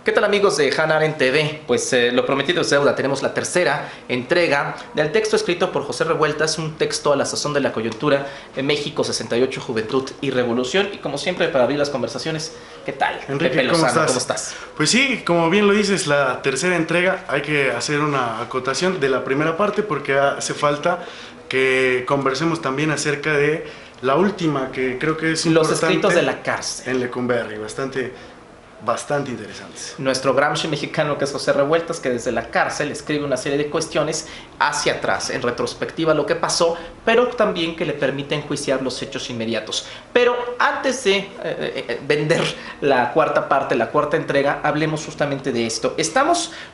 ¿Qué tal, amigos de Hannah Arendt TV? Pues lo prometido es deuda. Tenemos la tercera entrega del texto escrito por José Revueltas, un texto a la sazón de la coyuntura en México 68, Juventud y Revolución. Y como siempre, para abrir las conversaciones, ¿qué tal? Enrique, Pepe ¿cómo Lozano, estás? ¿cómo estás? Pues sí, como bien lo dices, la tercera entrega, hay que hacer una acotación de la primera parte porque hace falta que conversemos también acerca de la última, que creo que es Los importante. escritos de la cárcel. En Lecumberri, bastante interesantes. Nuestro Gramsci mexicano, que es José Revueltas, que desde la cárcel escribe una serie de cuestiones hacia atrás, en retrospectiva lo que pasó, pero también que le permite enjuiciar los hechos inmediatos. Pero antes de vender la cuarta parte, la cuarta entrega, hablemos justamente de esto.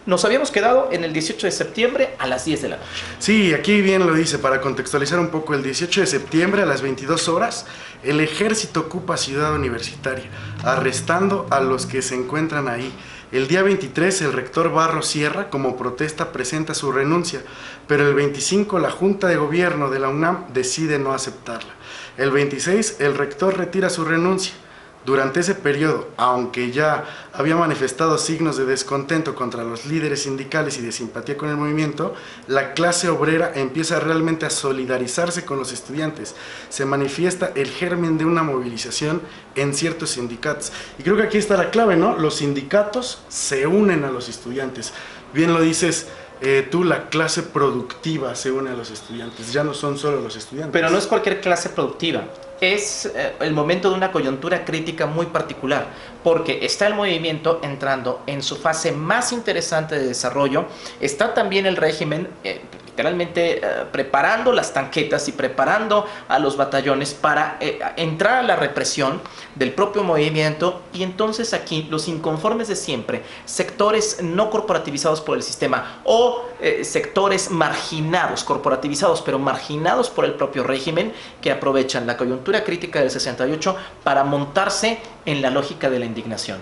Nos habíamos quedado en el 18 de septiembre a las 10 de la noche. Sí, aquí bien lo dice, para contextualizar un poco, el 18 de septiembre a las 22 horas, el ejército ocupa Ciudad Universitaria, arrestando a los que se encuentran ahí. El día 23 el rector Barros Sierra, como protesta, presenta su renuncia, pero el 25 la Junta de Gobierno de la UNAM decide no aceptarla. El 26 el rector retira su renuncia. Durante ese periodo, aunque ya había manifestado signos de descontento contra los líderes sindicales y de simpatía con el movimiento, la clase obrera empieza realmente a solidarizarse con los estudiantes. Se manifiesta el germen de una movilización en ciertos sindicatos. Y creo que aquí está la clave, ¿no? Los sindicatos se unen a los estudiantes. Bien lo dices tú, la clase productiva se une a los estudiantes, ya no son solo los estudiantes. Pero no es cualquier clase productiva. Es el momento de una coyuntura crítica muy particular, porque está el movimiento entrando en su fase más interesante de desarrollo, está también el régimen literalmente preparando las tanquetas y preparando a los batallones para entrar a la represión del propio movimiento. Y entonces aquí los inconformes de siempre, sectores no corporativizados por el sistema o sectores marginados, corporativizados pero marginados por el propio régimen, que aprovechan la coyuntura crítica del 68 para montarse en la lógica de la indignación.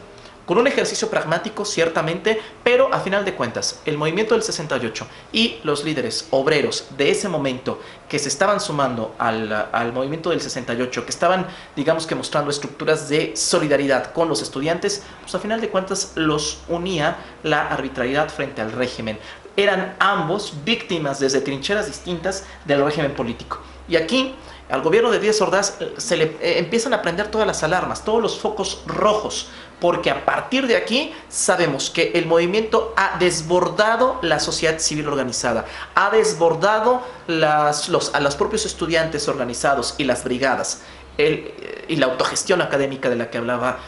Con un ejercicio pragmático, ciertamente, pero a final de cuentas, el movimiento del 68 y los líderes obreros de ese momento que se estaban sumando al movimiento del 68, que estaban, digamos que mostrando estructuras de solidaridad con los estudiantes, pues a final de cuentas los unía la arbitrariedad frente al régimen. Eran ambos víctimas desde trincheras distintas del régimen político. Y aquí al gobierno de Díaz Ordaz se le empiezan a prender todas las alarmas, todos los focos rojos, porque a partir de aquí sabemos que el movimiento ha desbordado la sociedad civil organizada, ha desbordado a los propios estudiantes organizados y las brigadas, y la autogestión académica de la que hablaba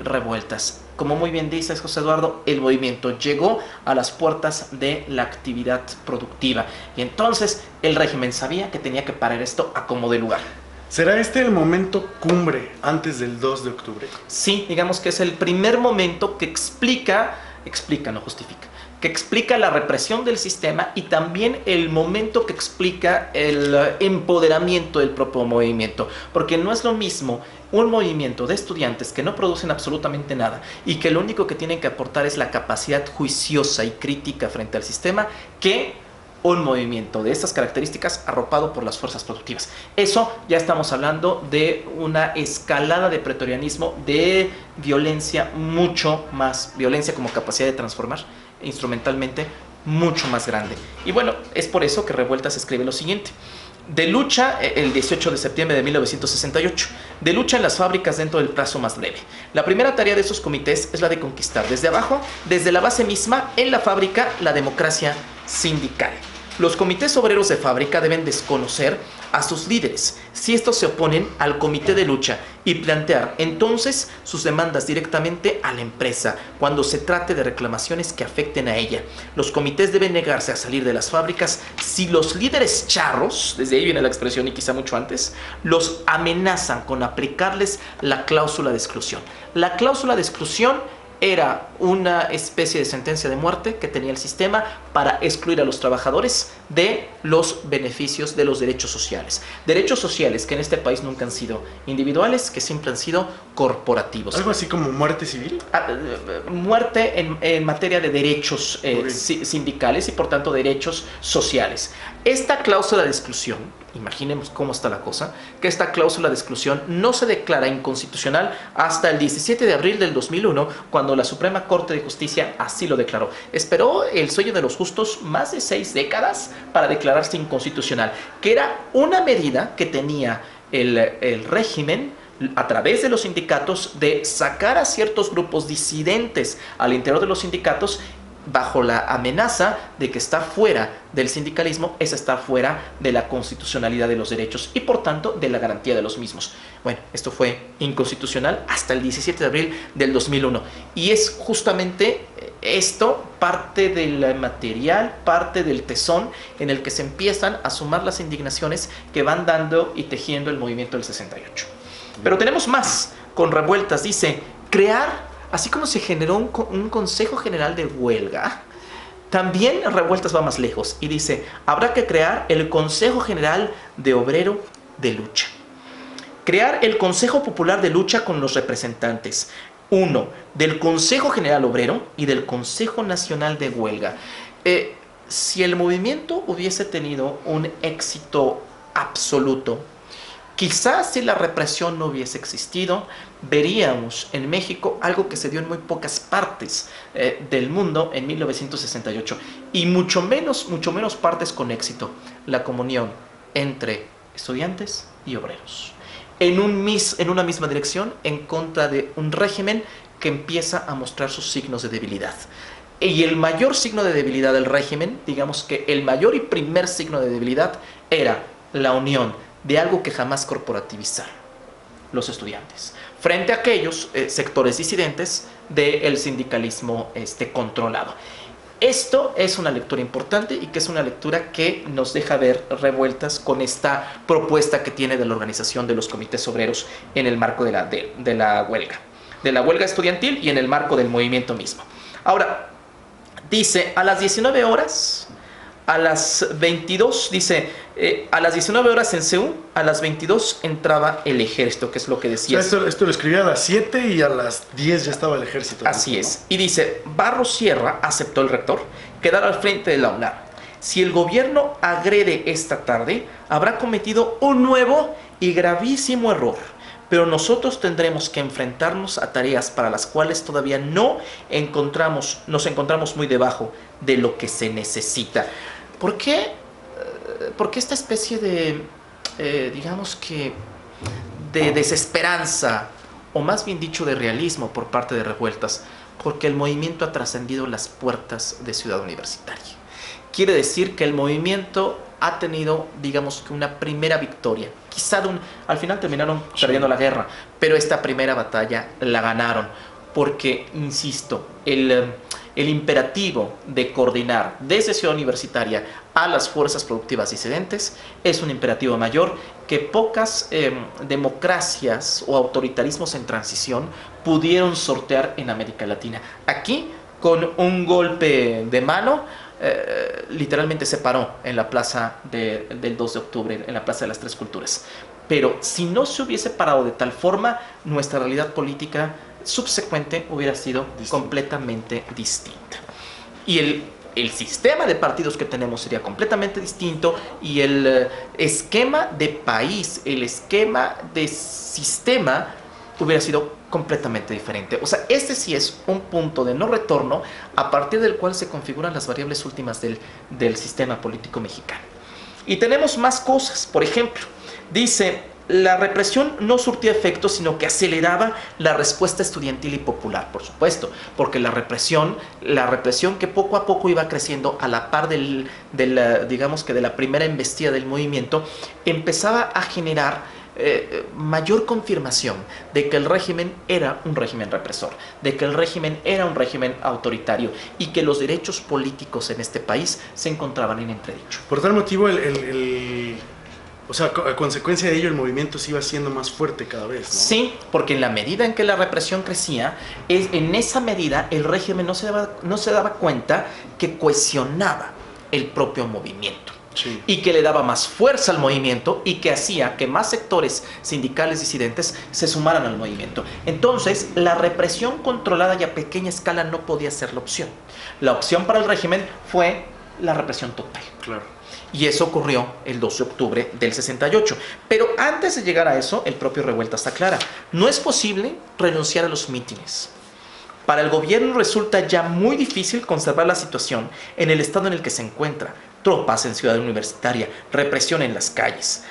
Revueltas. Como muy bien dices, José Eduardo, el movimiento llegó a las puertas de la actividad productiva y entonces el régimen sabía que tenía que parar esto a como de lugar. ¿Será este el momento cumbre antes del 2 de octubre? Sí, digamos que es el primer momento que explica, no justifica, que explica la represión del sistema y también el momento que explica el empoderamiento del propio movimiento. Porque no es lo mismo un movimiento de estudiantes que no producen absolutamente nada y que lo único que tienen que aportar es la capacidad juiciosa y crítica frente al sistema, que un movimiento de estas características arropado por las fuerzas productivas. Eso ya estamos hablando de una escalada de pretorianismo, de violencia, mucho más, violencia como capacidad de transformar instrumentalmente, mucho más grande. Y bueno, es por eso que Revueltas escribe lo siguiente. De lucha, el 18 de septiembre de 1968, de lucha en las fábricas dentro del plazo más breve. La primera tarea de esos comités es la de conquistar desde abajo, desde la base misma, en la fábrica, la democracia sindical. Los comités obreros de fábrica deben desconocer a sus líderes si estos se oponen al comité de lucha y plantear entonces sus demandas directamente a la empresa cuando se trate de reclamaciones que afecten a ella. Los comités deben negarse a salir de las fábricas si los líderes charros, desde ahí viene la expresión y quizá mucho antes, los amenazan con aplicarles la cláusula de exclusión. La cláusula de exclusión era una especie de sentencia de muerte que tenía el sistema para excluir a los trabajadores de los beneficios de los derechos sociales. Derechos sociales que en este país nunca han sido individuales, que siempre han sido corporativos. ¿Algo así como muerte civil? Muerte en materia de derechos sindicales y por tanto derechos sociales. Esta cláusula de exclusión, imaginemos cómo está la cosa, que esta cláusula de exclusión no se declara inconstitucional hasta el 17 de abril del 2001, cuando la Suprema Corte de Justicia así lo declaró. Esperó el sueño de los justos más de 6 décadas para declararse inconstitucional, que era una medida que tenía el régimen a través de los sindicatos de sacar a ciertos grupos disidentes al interior de los sindicatos bajo la amenaza de que estar fuera del sindicalismo es estar fuera de la constitucionalidad de los derechos y por tanto de la garantía de los mismos. Bueno, esto fue inconstitucional hasta el 17 de abril del 2001 y es justamente esto parte del material, parte del tesón en el que se empiezan a sumar las indignaciones que van dando y tejiendo el movimiento del 68. Pero tenemos más con revueltas, dice, crear. Así como se generó un Consejo General de Huelga, también Revueltas va más lejos y dice, habrá que crear el Consejo General de Obrero de Lucha. Crear el Consejo Popular de Lucha con los representantes, uno, del Consejo General Obrero y del Consejo Nacional de Huelga. Si el movimiento hubiese tenido un éxito absoluto, quizás si la represión no hubiese existido, veríamos en México algo que se dio en muy pocas partes del mundo en 1968 y mucho menos partes con éxito, la comunión entre estudiantes y obreros en una misma dirección en contra de un régimen que empieza a mostrar sus signos de debilidad. Y el mayor signo de debilidad del régimen, digamos que el mayor y primer signo de debilidad era la unión de algo que jamás corporativizaron, los estudiantes, frente a aquellos sectores disidentes del sindicalismo controlado. Esto es una lectura importante y que es una lectura que nos deja ver revueltas con esta propuesta que tiene de la organización de los comités obreros en el marco de la huelga estudiantil y en el marco del movimiento mismo. Ahora, dice, a las 19 horas... A las 22, dice, a las 19 horas en Seúl, a las 22 entraba el ejército, que es lo que decía. O sea, esto lo escribía a las 7 y a las 10 ya estaba el ejército. Así es. Y dice, Barros Sierra aceptó el rector quedar al frente de la UNAM. Si el gobierno agrede esta tarde, habrá cometido un nuevo y gravísimo error. Pero nosotros tendremos que enfrentarnos a tareas para las cuales todavía nos encontramos muy debajo de lo que se necesita. ¿Por qué esta especie de, digamos que, de desesperanza, o más bien dicho de realismo por parte de revueltas? Porque el movimiento ha trascendido las puertas de Ciudad Universitaria. Quiere decir que el movimiento ha tenido, digamos que una primera victoria. Quizá al final terminaron perdiendo la guerra, pero esta primera batalla la ganaron. Porque, insisto, el imperativo de coordinar desde Ciudad Universitaria a las fuerzas productivas disidentes es un imperativo mayor que pocas democracias o autoritarismos en transición pudieron sortear en América Latina. Aquí, con un golpe de mano, literalmente se paró en la plaza del 2 de octubre, en la Plaza de las Tres Culturas. Pero si no se hubiese parado de tal forma, nuestra realidad política subsecuente hubiera sido completamente distinta. Y el sistema de partidos que tenemos sería completamente distinto y el esquema de país, el esquema de sistema hubiera sido completamente diferente. O sea, este sí es un punto de no retorno a partir del cual se configuran las variables últimas del sistema político mexicano. Y tenemos más cosas. Por ejemplo, dice, la represión no surtía efecto, sino que aceleraba la respuesta estudiantil y popular, por supuesto, porque la represión que poco a poco iba creciendo a la par digamos que de la primera embestida del movimiento, empezaba a generar mayor confirmación de que el régimen era un régimen represor, de que el régimen era un régimen autoritario y que los derechos políticos en este país se encontraban en entredicho. Por tal motivo, o sea, a consecuencia de ello, el movimiento se iba haciendo más fuerte cada vez, ¿no? Sí, porque en la medida en que la represión crecía, en esa medida el régimen no se daba cuenta que cohesionaba el propio movimiento. Sí. Y que le daba más fuerza al movimiento y que hacía que más sectores sindicales disidentes se sumaran al movimiento. Entonces, la represión controlada y a pequeña escala no podía ser la opción. La opción para el régimen fue la represión total. Claro. Y eso ocurrió el 2 de octubre del 68. Pero antes de llegar a eso, el propio Revueltas aclara, no es posible renunciar a los mítines. Para el gobierno resulta ya muy difícil conservar la situación en el estado en el que se encuentra. Tropas en Ciudad Universitaria, represión en las calles.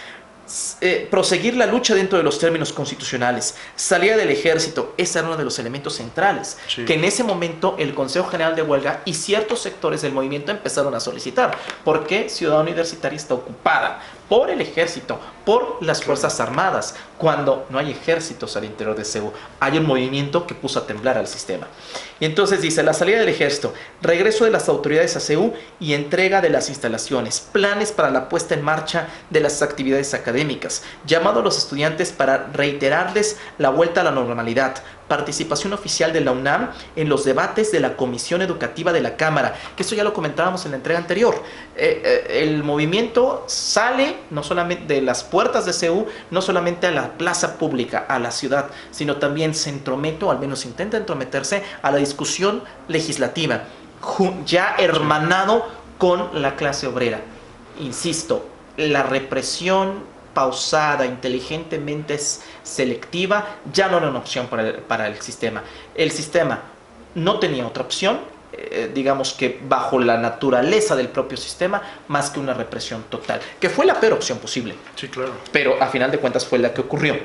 Proseguir la lucha dentro de los términos constitucionales, salida del ejército, ese era uno de los elementos centrales, sí, que en ese momento el Consejo General de Huelga y ciertos sectores del movimiento empezaron a solicitar, porque Ciudad Universitaria está ocupada por el ejército, por las Fuerzas Armadas, cuando no hay ejércitos al interior de CEU, hay un movimiento que puso a temblar al sistema. Y entonces dice, la salida del ejército, regreso de las autoridades a CEU y entrega de las instalaciones, planes para la puesta en marcha de las actividades académicas, llamado a los estudiantes para reiterarles la vuelta a la normalidad, participación oficial de la UNAM en los debates de la Comisión Educativa de la Cámara, que eso ya lo comentábamos en la entrega anterior. El movimiento sale no solamente de las puertas de CEU, no solamente a la plaza pública, a la ciudad, sino también se entromete, o al menos intenta entrometerse, a la discusión legislativa, ya hermanado con la clase obrera. Insisto, la represión pausada, inteligentemente selectiva, ya no era una opción para el sistema. El sistema no tenía otra opción, digamos que bajo la naturaleza del propio sistema, más que una represión total, que fue la peor opción posible. Sí, claro. Pero a final de cuentas fue la que ocurrió.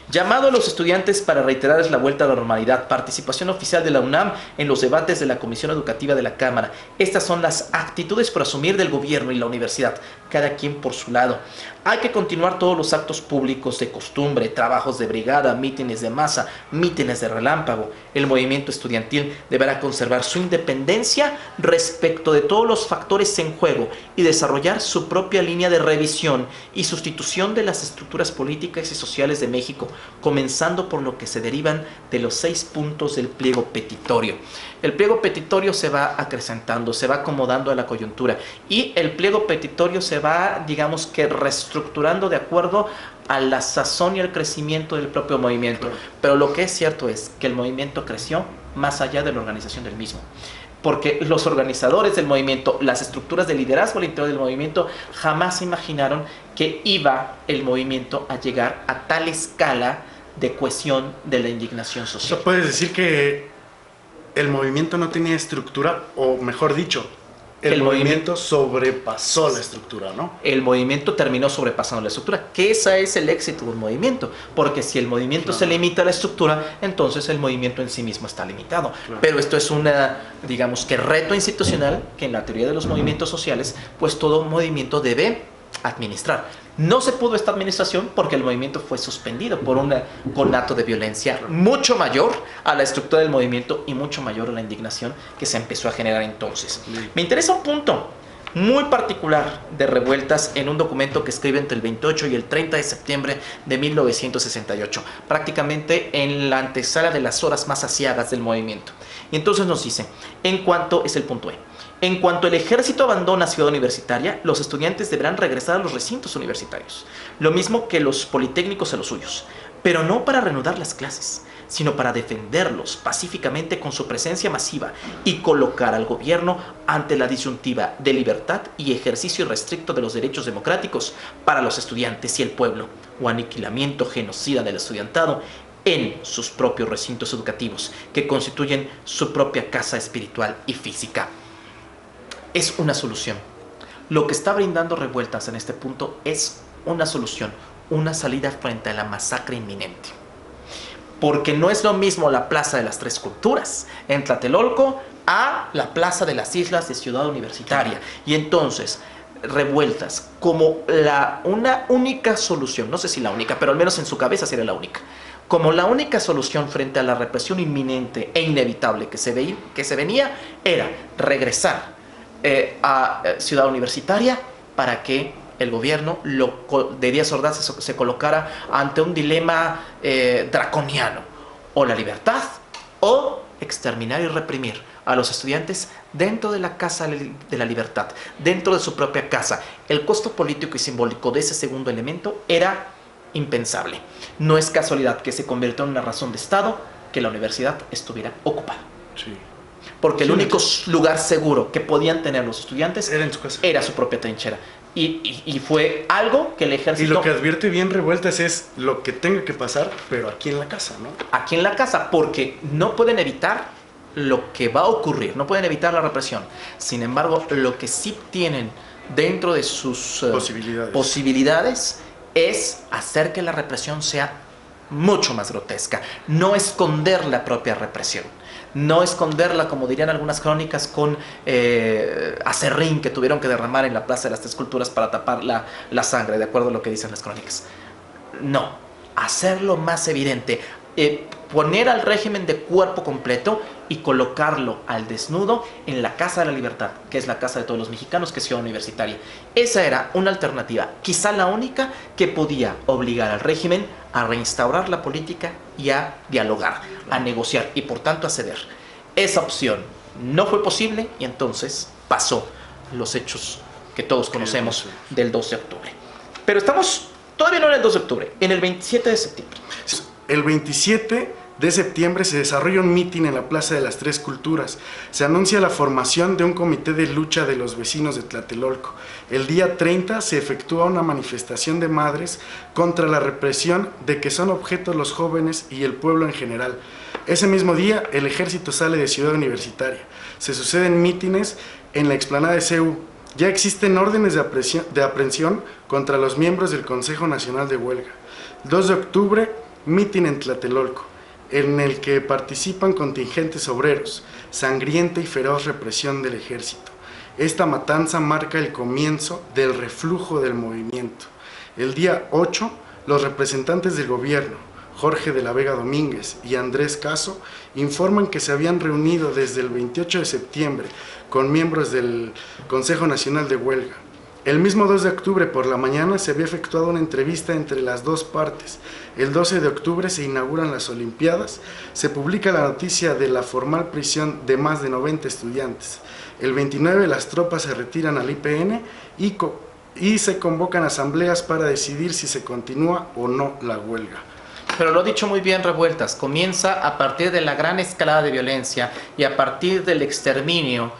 Llamado a los estudiantes para reiterarles la vuelta a la normalidad, participación oficial de la UNAM en los debates de la Comisión Educativa de la Cámara. Estas son las actitudes por asumir del gobierno y la universidad, cada quien por su lado. Hay que continuar todos los actos públicos de costumbre, trabajos de brigada, mítines de masa, mítines de relámpago. El movimiento estudiantil deberá conservar su independencia respecto de todos los factores en juego y desarrollar su propia línea de revisión y sustitución de las estructuras políticas y sociales de México, comenzando por lo que se derivan de los 6 puntos del pliego petitorio. El pliego petitorio se va acrecentando, se va acomodando a la coyuntura y el pliego petitorio se va, digamos que reestructurando de acuerdo a la sazón y el crecimiento del propio movimiento. Pero lo que es cierto es que el movimiento creció más allá de la organización del mismo. Porque los organizadores del movimiento, las estructuras de liderazgo al interior del movimiento, jamás imaginaron que iba el movimiento a llegar a tal escala de cohesión de la indignación social. O sea, puedes decir que el movimiento no tenía estructura, o mejor dicho, el movimiento sobrepasó la estructura, ¿no? El movimiento terminó sobrepasando la estructura, que ese es el éxito del movimiento, porque si el movimiento se limita a la estructura, entonces el movimiento en sí mismo está limitado. Pero esto es una, digamos que reto institucional que en la teoría de los movimientos sociales, pues todo movimiento debe administrar. No se pudo esta administración porque el movimiento fue suspendido por un conato de violencia mucho mayor a la estructura del movimiento y mucho mayor a la indignación que se empezó a generar entonces. Me interesa un punto muy particular de Revueltas en un documento que escribe entre el 28 y el 30 de septiembre de 1968, prácticamente en la antesala de las horas más aciagas del movimiento. Y entonces nos dice, en cuanto el ejército abandona Ciudad Universitaria, los estudiantes deberán regresar a los recintos universitarios, lo mismo que los politécnicos a los suyos, pero no para reanudar las clases, sino para defenderlos pacíficamente con su presencia masiva y colocar al gobierno ante la disyuntiva de libertad y ejercicio irrestricto de los derechos democráticos para los estudiantes y el pueblo, o aniquilamiento genocida del estudiantado en sus propios recintos educativos, que constituyen su propia casa espiritual y física. Es una solución. Lo que está brindando Revueltas en este punto es una solución, una salida frente a la masacre inminente. Porque no es lo mismo la Plaza de las Tres Culturas en Tlatelolco a la Plaza de las Islas de Ciudad Universitaria. Y entonces, Revueltas como una única solución, no sé si la única, pero al menos en su cabeza sería la única, como la única solución frente a la represión inminente e inevitable que se venía, era regresar a Ciudad Universitaria para que el gobierno de Díaz Ordaz se colocara ante un dilema draconiano: o la libertad o exterminar y reprimir a los estudiantes dentro de la Casa de la Libertad, dentro de su propia casa. El costo político y simbólico de ese segundo elemento era impensable. No es casualidad que se convirtió en una razón de Estado que la universidad estuviera ocupada. Sí. porque el Sí, único lugar seguro que podían tener los estudiantes era en su casa. era su propia trinchera. Y fue algo que el Y ejército... lo que advierte bien Revueltas es lo que tenga que pasar, pero aquí en la casa, ¿no? Aquí en la casa, porque no pueden evitar lo que va a ocurrir, no pueden evitar la represión. Sin embargo, lo que sí tienen dentro de sus posibilidades es hacer que la represión sea mucho más grotesca, no esconder la propia represión, no esconderla, como dirían algunas crónicas, con acerrín que tuvieron que derramar en la Plaza de las Tres Culturas para tapar la sangre, de acuerdo a lo que dicen las crónicas. No, hacerlo más evidente, poner al régimen de cuerpo completo y colocarlo al desnudo en la Casa de la Libertad, que es la casa de todos los mexicanos, que es Ciudad Universitaria. Esa era una alternativa, quizá la única, que podía obligar al régimen a reinstaurar la política y a dialogar, a negociar y por tanto a ceder. Esa opción no fue posible y entonces pasó los hechos que todos conocemos del 2 de octubre. Pero estamos todavía no en el 2 de octubre, en el 27 de septiembre. El 27 de septiembre se desarrolla un mitin en la Plaza de las Tres Culturas. Se anuncia la formación de un comité de lucha de los vecinos de Tlatelolco. El día 30 se efectúa una manifestación de madres contra la represión de que son objeto los jóvenes y el pueblo en general. Ese mismo día, el ejército sale de Ciudad Universitaria. Se suceden mítines en la explanada de CEU. Ya existen órdenes de aprehensión contra los miembros del Consejo Nacional de Huelga. 2 de octubre, mitin en Tlatelolco, en el que participan contingentes obreros, sangrienta y feroz represión del ejército. Esta matanza marca el comienzo del reflujo del movimiento. El día 8, los representantes del gobierno, Jorge de la Vega Domínguez y Andrés Caso, informan que se habían reunido desde el 28 de septiembre con miembros del Consejo Nacional de Huelga. El mismo 2 de octubre por la mañana se había efectuado una entrevista entre las dos partes. El 12 de octubre se inauguran las Olimpiadas. Se publica la noticia de la formal prisión de más de 90 estudiantes. El 29 las tropas se retiran al IPN y se convocan asambleas para decidir si se continúa o no la huelga. Pero lo ha dicho muy bien Revueltas, comienza a partir de la gran escalada de violencia y a partir del exterminio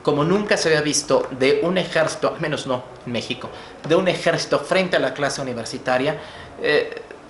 como nunca se había visto de un ejército, al menos no en México, de un ejército frente a la clase universitaria.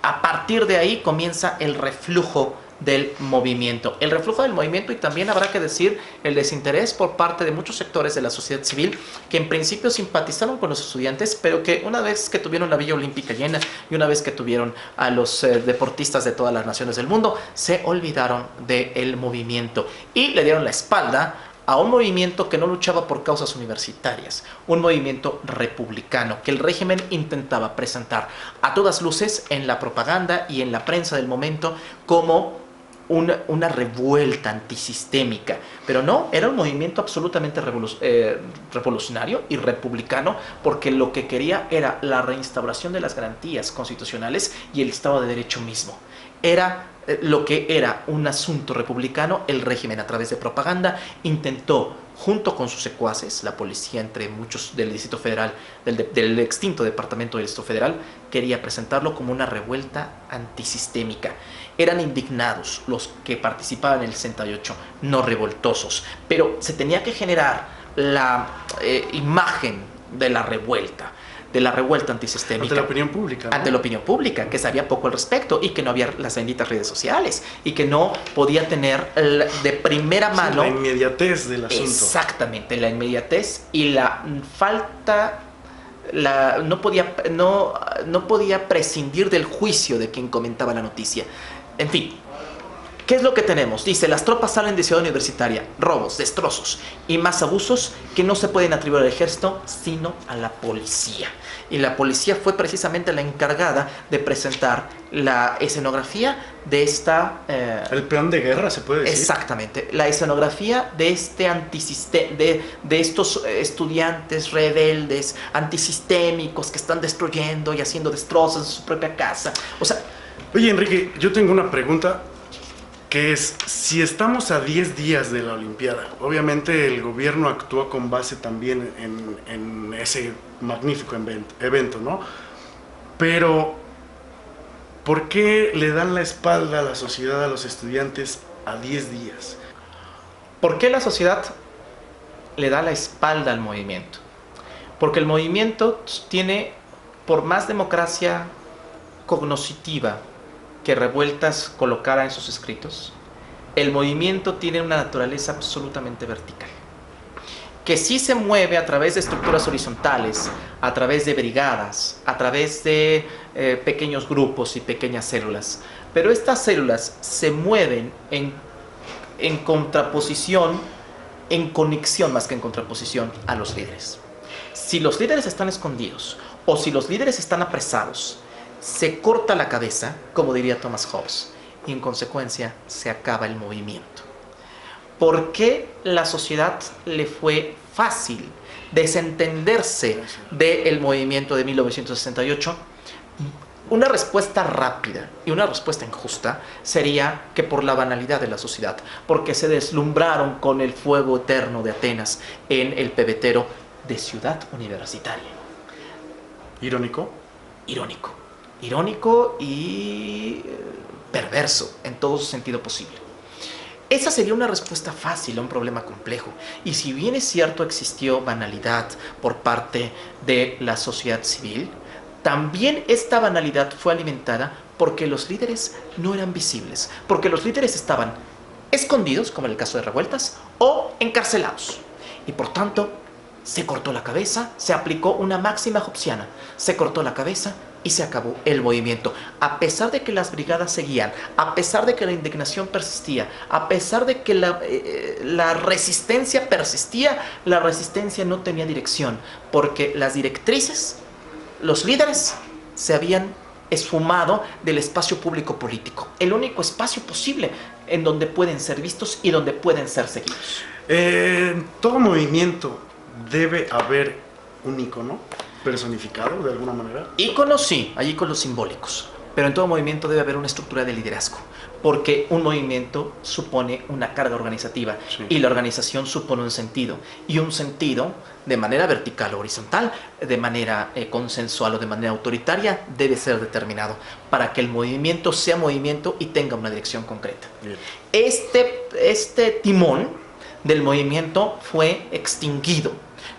A partir de ahí comienza el reflujo del movimiento. El reflujo del movimiento y también habrá que decir el desinterés por parte de muchos sectores de la sociedad civil que en principio simpatizaron con los estudiantes, pero que una vez que tuvieron la Villa Olímpica llena y una vez que tuvieron a los deportistas de todas las naciones del mundo, se olvidaron del movimiento y le dieron la espalda a un movimiento que no luchaba por causas universitarias, un movimiento republicano que el régimen intentaba presentar a todas luces en la propaganda y en la prensa del momento como una revuelta antisistémica, pero no, era un movimiento absolutamente revolucionario y republicano, porque lo que quería era la reinstauración de las garantías constitucionales y el Estado de Derecho mismo. Era lo que era un asunto republicano. El régimen, a través de propaganda, intentó, junto con sus secuaces, la policía, entre muchos del Distrito Federal, del extinto Departamento del Distrito Federal, quería presentarlo como una revuelta antisistémica. Eran indignados los que participaban en el 68, no revoltosos, pero se tenía que generar la imagen de la revuelta antisistémica. Ante la opinión pública, ¿no? Ante la opinión pública, que sabía poco al respecto y que no había las benditas redes sociales y que no podía tener de primera mano... la inmediatez del asunto. Exactamente, la inmediatez y la falta... no podía prescindir del juicio de quien comentaba la noticia. En fin, ¿qué es lo que tenemos? Dice, las tropas salen de Ciudad Universitaria, robos, destrozos y más abusos que no se pueden atribuir al ejército, sino a la policía. Y la policía fue precisamente la encargada de presentar la escenografía de esta... el plan de guerra, se puede decir. Exactamente, la escenografía de este de estos estudiantes rebeldes, antisistémicos, que están destruyendo y haciendo destrozos en su propia casa. O sea... Oye, Enrique, yo tengo una pregunta, que es, si estamos a 10 días de la Olimpiada, obviamente el gobierno actuó con base también en ese magnífico evento, ¿no? Pero, ¿por qué le dan la espalda a la sociedad, a los estudiantes, a 10 días? ¿Por qué la sociedad le da la espalda al movimiento? Porque el movimiento tiene, por más democracia cognoscitiva que Revueltas colocara en sus escritos, el movimiento tiene una naturaleza absolutamente vertical, que sí se mueve a través de estructuras horizontales, a través de brigadas, a través de pequeños grupos y pequeñas células, pero estas células se mueven en contraposición, en conexión más que en contraposición a los líderes. Si los líderes están escondidos o si los líderes están apresados, se corta la cabeza, como diría Thomas Hobbes, y en consecuencia se acaba el movimiento. ¿Por qué la sociedad le fue fácil desentenderse del movimiento de 1968? Una respuesta rápida y una respuesta injusta sería que por la banalidad de la sociedad, porque se deslumbraron con el fuego eterno de Atenas en el pebetero de Ciudad Universitaria. ¿Irónico? Irónico. Irónico y perverso en todo su sentido posible. Esa sería una respuesta fácil a un problema complejo. Y si bien es cierto existió banalidad por parte de la sociedad civil, también esta banalidad fue alimentada porque los líderes no eran visibles, porque los líderes estaban escondidos, como en el caso de Revueltas, o encarcelados. Y por tanto, se cortó la cabeza, se aplicó una máxima hobbesiana, se cortó la cabeza y se acabó el movimiento. A pesar de que las brigadas seguían, a pesar de que la indignación persistía, a pesar de que la resistencia persistía, la resistencia no tenía dirección, porque las directrices, los líderes, se habían esfumado del espacio público político, el único espacio posible en donde pueden ser vistos y donde pueden ser seguidos. En todo movimiento debe haber un icono personificado de alguna manera. Íconos sí, hay íconos simbólicos, pero en todo movimiento debe haber una estructura de liderazgo, porque un movimiento supone una carga organizativa, sí, y la organización supone un sentido, y un sentido de manera vertical o horizontal, de manera consensual o de manera autoritaria, debe ser determinado para que el movimiento sea movimiento y tenga una dirección concreta. Bien. Este timón del movimiento fue extinguido.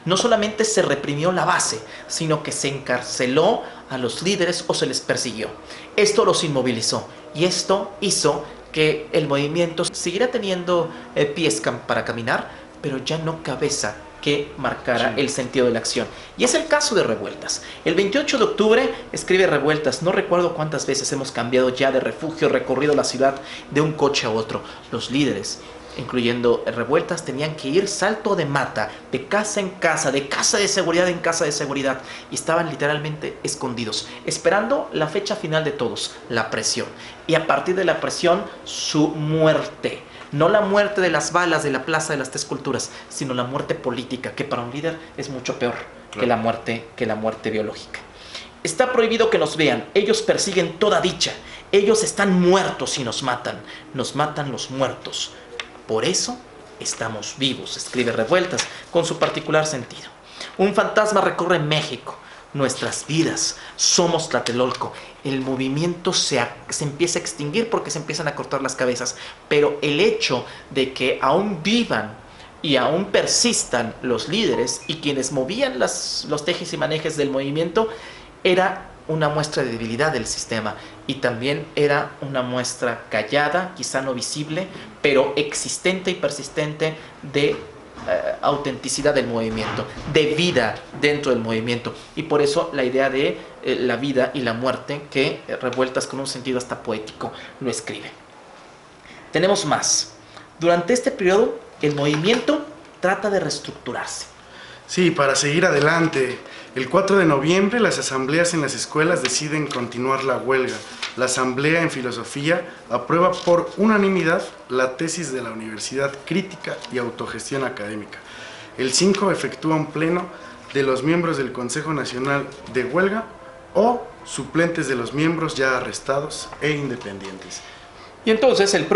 No solamente se reprimió la base, sino que se encarceló a los líderes o se les persiguió. Esto los inmovilizó y esto hizo que el movimiento siguiera teniendo pies para caminar, pero ya no cabeza que marcara, sí, el sentido de la acción. Y es el caso de Revueltas. El 28 de octubre escribe Revueltas: no recuerdo cuántas veces hemos cambiado ya de refugio, recorrido la ciudad de un coche a otro. Los líderes, incluyendo Revueltas, tenían que ir salto de mata, de casa en casa, de casa de seguridad en casa de seguridad, y estaban literalmente escondidos, esperando la fecha final de todos, la presión. Y a partir de la presión, su muerte. No la muerte de las balas de la Plaza de las Tres Culturas, sino la muerte política, que para un líder es mucho peor, claro, que la muerte biológica. Está prohibido que nos vean, ellos persiguen toda dicha, ellos están muertos y nos matan los muertos. Por eso estamos vivos, escribe Revueltas, con su particular sentido. Un fantasma recorre México, nuestras vidas, somos Tlatelolco. El movimiento se empieza a extinguir porque se empiezan a cortar las cabezas, pero el hecho de que aún vivan y aún persistan los líderes y quienes movían los tejes y manejes del movimiento era una muestra de debilidad del sistema, y también era una muestra callada, quizá no visible, pero existente y persistente de autenticidad del movimiento, de vida dentro del movimiento. Y por eso la idea de la vida y la muerte, que Revueltas con un sentido hasta poético lo escribe. Tenemos más. Durante este periodo el movimiento trata de reestructurarse. Sí, para seguir adelante. El 4 de noviembre las asambleas en las escuelas deciden continuar la huelga. La asamblea en filosofía aprueba por unanimidad la tesis de la universidad, crítica y autogestión académica. El 5 efectúa un pleno de los miembros del Consejo Nacional de Huelga o suplentes de los miembros ya arrestados e independientes. Y entonces el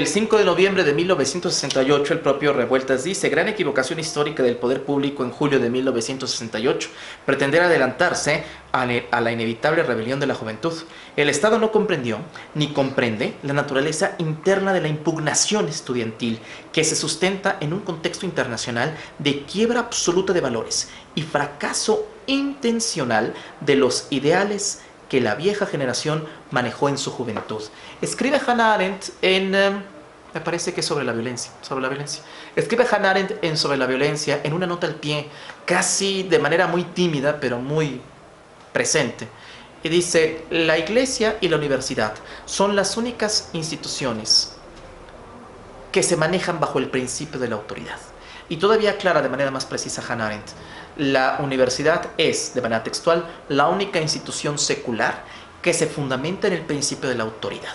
5 de noviembre de 1968, el propio Revueltas dice: gran equivocación histórica del poder público en julio de 1968, pretender adelantarse a la inevitable rebelión de la juventud. El Estado no comprendió ni comprende la naturaleza interna de la impugnación estudiantil, que se sustenta en un contexto internacional de quiebra absoluta de valores y fracaso intencional de los ideales que la vieja generación manejó en su juventud. Escribe Hannah Arendt me parece que sobre la violencia. Escribe Hannah Arendt sobre la violencia en una nota al pie, casi de manera muy tímida, pero muy presente. Y dice: la Iglesia y la universidad son las únicas instituciones que se manejan bajo el principio de la autoridad. Y todavía aclara de manera más precisa Hannah Arendt: la universidad es, de manera textual, la única institución secular que se fundamenta en el principio de la autoridad.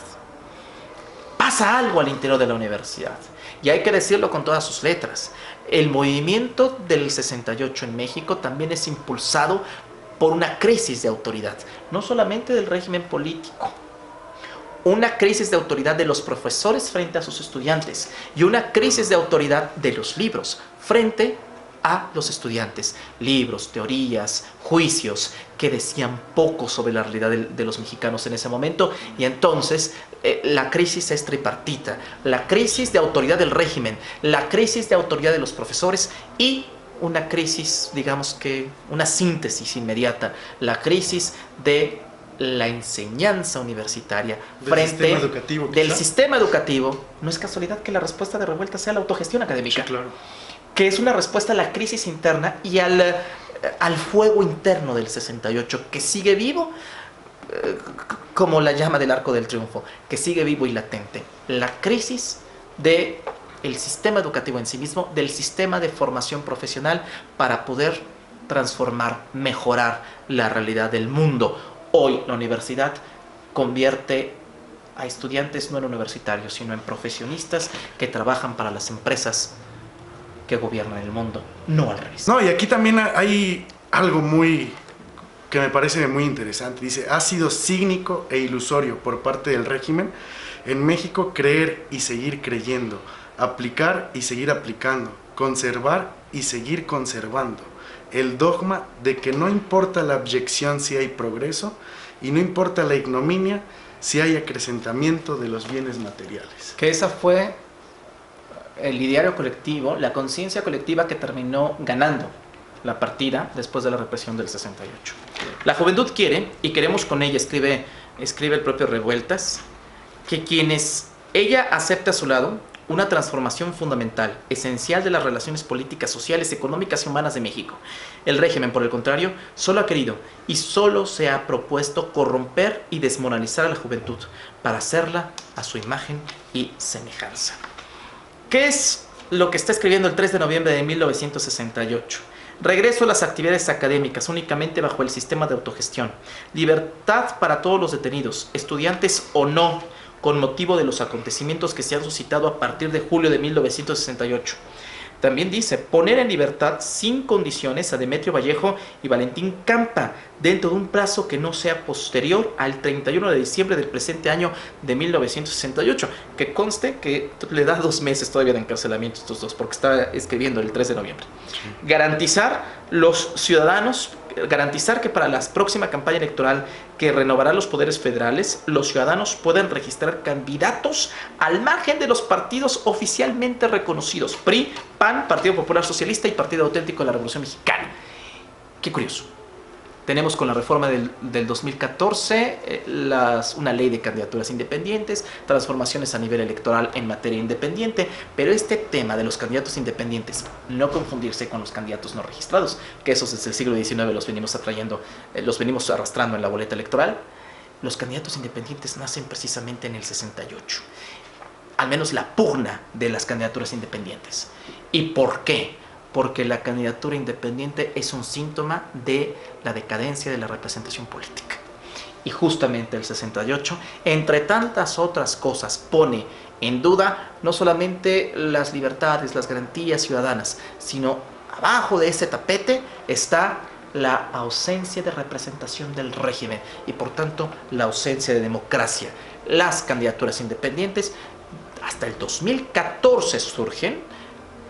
Pasa algo al interior de la universidad, y hay que decirlo con todas sus letras. El movimiento del 68 en México también es impulsado por una crisis de autoridad, no solamente del régimen político, una crisis de autoridad de los profesores frente a sus estudiantes y una crisis de autoridad de los libros frente a los estudiantes. Libros, teorías, juicios que decían poco sobre la realidad de los mexicanos en ese momento. Y entonces la crisis es tripartita: la crisis de autoridad del régimen, la crisis de autoridad de los profesores y una crisis, digamos que una síntesis inmediata, la crisis de la enseñanza universitaria frente del sistema educativo. No es casualidad que la respuesta de Revuelta sea la autogestión académica. Sí, claro. Que es una respuesta a la crisis interna y al fuego interno del 68, que sigue vivo, como la llama del Arco del Triunfo, que sigue vivo y latente. La crisis del sistema educativo en sí mismo, del sistema de formación profesional para poder transformar, mejorar la realidad del mundo. Hoy la universidad convierte a estudiantes no en universitarios, sino en profesionistas que trabajan para las empresas que gobiernan el mundo, no al revés. No, y aquí también hay algo que me parece muy interesante. Dice: ha sido cínico e ilusorio por parte del régimen en México creer y seguir creyendo, aplicar y seguir aplicando, conservar y seguir conservando el dogma de que no importa la abyección si hay progreso y no importa la ignominia si hay acrecentamiento de los bienes materiales. Que esa fue el ideario colectivo, la conciencia colectiva que terminó ganando la partida después de la represión del 68. La juventud quiere, y queremos con ella, escribe el propio Revueltas, que quienes ella acepta a su lado una transformación fundamental, esencial de las relaciones políticas, sociales, económicas y humanas de México. El régimen, por el contrario, solo ha querido y solo se ha propuesto corromper y desmoralizar a la juventud para hacerla a su imagen y semejanza. ¿Qué es lo que está escribiendo el 3 de noviembre de 1968? Regreso a las actividades académicas únicamente bajo el sistema de autogestión. Libertad para todos los detenidos, estudiantes o no, con motivo de los acontecimientos que se han suscitado a partir de julio de 1968. También dice: poner en libertad sin condiciones a Demetrio Vallejo y Valentín Campa dentro de un plazo que no sea posterior al 31 de diciembre del presente año de 1968. Que conste que le da 2 meses todavía de encarcelamiento a estos dos, porque está escribiendo el 3 de noviembre. Garantizar que para la próxima campaña electoral que renovará los poderes federales, los ciudadanos puedan registrar candidatos al margen de los partidos oficialmente reconocidos: PRI, PAN, Partido Popular Socialista y Partido Auténtico de la Revolución Mexicana. Qué curioso. Tenemos con la reforma del 2014 una ley de candidaturas independientes, transformaciones a nivel electoral en materia independiente, pero este tema de los candidatos independientes, no confundirse con los candidatos no registrados, que esos desde el siglo XIX los venimos arrastrando en la boleta electoral. Los candidatos independientes nacen precisamente en el 68, al menos la pugna de las candidaturas independientes. ¿Y por qué? Porque la candidatura independiente es un síntoma de la decadencia de la representación política. Y justamente el 68, entre tantas otras cosas, pone en duda no solamente las libertades, las garantías ciudadanas, sino abajo de ese tapete está la ausencia de representación del régimen y por tanto la ausencia de democracia. las candidaturas independientes. Hasta el 2014 surgen,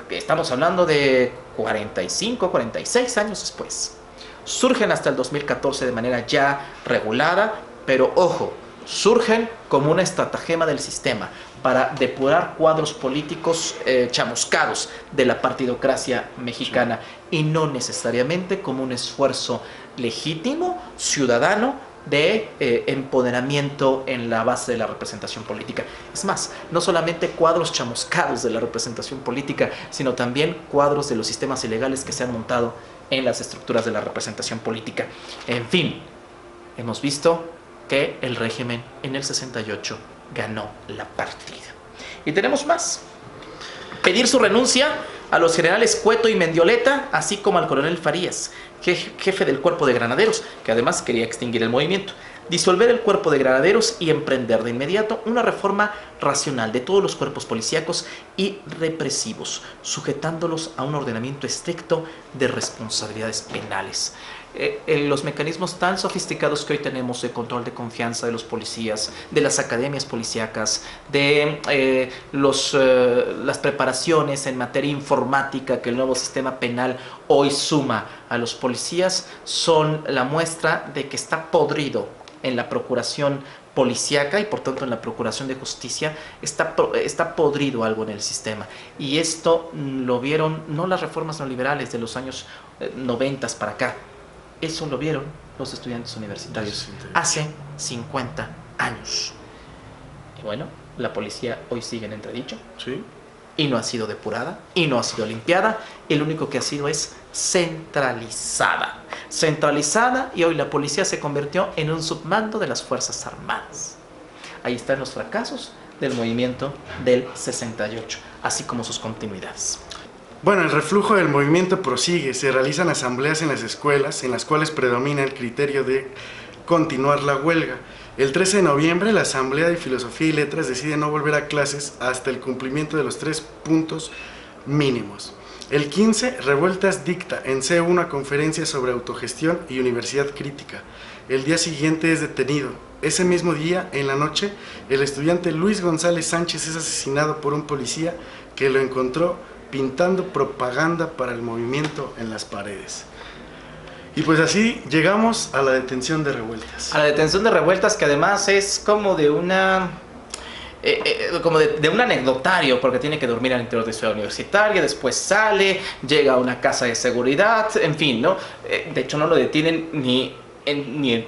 estamos hablando de 45, 46 años después. Surgen hasta el 2014 de manera ya regulada, pero ojo, surgen como una estratagema del sistema para depurar cuadros políticos chamuscados de la partidocracia mexicana, y no necesariamente como un esfuerzo legítimo, ciudadano, de empoderamiento en la base de la representación política. Es más, no solamente cuadros chamuscados de la representación política, sino también cuadros de los sistemas ilegales que se han montado en las estructuras de la representación política. En fin, hemos visto que el régimen en el 68 ganó la partida. Y tenemos más. Pedir su renuncia a los generales Cueto y Mendioleta, así como al coronel Farías, jefe del cuerpo de granaderos, que además quería extinguir el movimiento. Disolver el cuerpo de granaderos y emprender de inmediato una reforma racional de todos los cuerpos policíacos y represivos, sujetándolos a un ordenamiento estricto de responsabilidades penales. Los mecanismos tan sofisticados que hoy tenemos de control de confianza de los policías, de las academias policíacas, de las preparaciones en materia informática que el nuevo sistema penal hoy suma a los policías, son la muestra de que está podrido en la procuración policíaca y por tanto en la procuración de justicia. Está podrido algo en el sistema, y esto lo vieron no las reformas neoliberales de los años 90 para acá. Eso lo vieron los estudiantes universitarios hace 50 años. Y bueno, la policía hoy sigue en entredicho. Sí. Y no ha sido depurada, y no ha sido limpiada. Y lo único que ha sido es centralizada. Centralizada, y hoy la policía se convirtió en un submando de las Fuerzas Armadas. Ahí están los fracasos del movimiento del 68, así como sus continuidades. Bueno, el reflujo del movimiento prosigue. Se realizan asambleas en las escuelas, en las cuales predomina el criterio de continuar la huelga. El 13 de noviembre, la Asamblea de Filosofía y Letras decide no volver a clases hasta el cumplimiento de los 3 puntos mínimos. El 15, Revueltas dicta en C1 una conferencia sobre autogestión y universidad crítica. El día siguiente es detenido. Ese mismo día, en la noche, el estudiante Luis González Sánchez es asesinado por un policía que lo encontró pintando propaganda para el movimiento en las paredes. Y pues así llegamos a la detención de Revueltas. A la detención de Revueltas, que además es como de una... de un anecdotario, porque tiene que dormir al interior de Ciudad Universitaria, después sale, llega a una casa de seguridad, en fin, ¿no? De hecho no lo detienen ni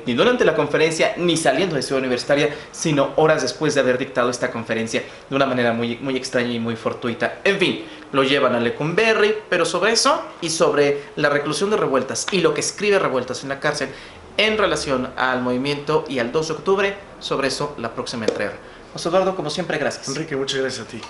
durante la conferencia, ni saliendo de Ciudad Universitaria, sino horas después de haber dictado esta conferencia de una manera muy, muy extraña y muy fortuita. En fin, lo llevan a Lecumberri, pero sobre eso y sobre la reclusión de Revueltas y lo que escribe Revueltas en la cárcel en relación al movimiento y al 2 de octubre, sobre eso la próxima entrega. José Eduardo, como siempre, gracias. Enrique, muchas gracias a ti.